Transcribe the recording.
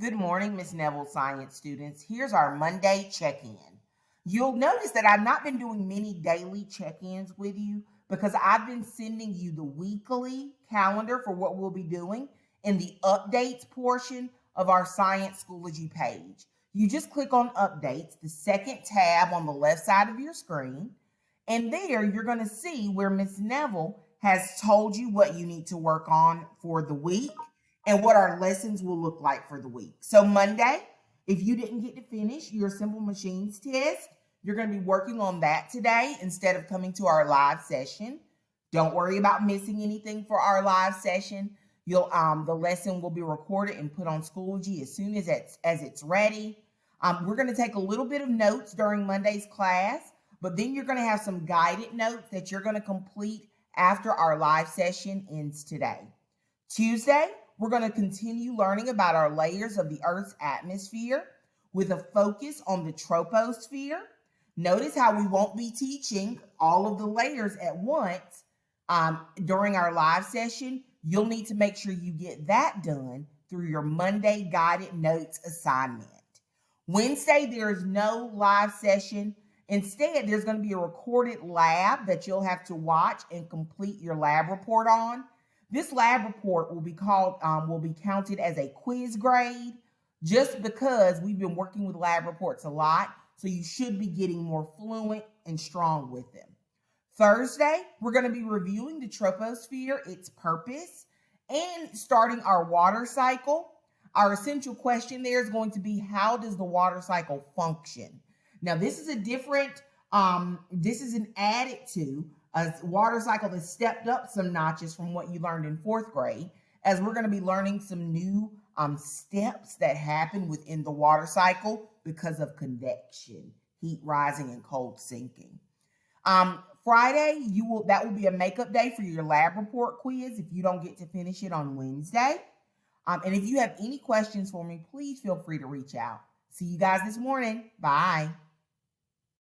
Good morning, Miss Neville Science students. Here's our Monday check-in. You'll notice that I've not been doing many daily check-ins with you because I've been sending you the weekly calendar for what we'll be doing in the updates portion of our Science Schoology page. You just click on updates, the second tab on the left side of your screen, and there you're going to see where Miss Neville has told you what you need to work on for the week and what our lessons will look like for the week. So Monday, if you didn't get to finish your simple machines test, you're going to be working on that today instead of coming to our live session. Don't worry about missing anything for our live session. The lesson will be recorded and put on Schoology as soon as it's ready. We're going to take a little bit of notes during Monday's class, but then you're going to have some guided notes that you're going to complete after our live session ends today. Tuesday, we're going to continue learning about our layers of the Earth's atmosphere with a focus on the troposphere. Notice how we won't be teaching all of the layers at once during our live session. You'll need to make sure you get that done through your Monday guided notes assignment. Wednesday, there is no live session. Instead, there's going to be a recorded lab that you'll have to watch and complete your lab report on. This lab report will be counted as a quiz grade just because we've been working with lab reports a lot, so you should be getting more fluent and strong with them. Thursday, we're going to be reviewing the troposphere, its purpose, and starting our water cycle. Our essential question there is going to be, how does the water cycle function? Now, this is an added to a water cycle that stepped up some notches from what you learned in fourth grade, as we're going to be learning some new steps that happen within the water cycle because of convection, heat rising and cold sinking. Friday, that will be a makeup day for your lab report quiz if you don't get to finish it on Wednesday. And if you have any questions for me, please feel free to reach out. See you guys this morning. Bye.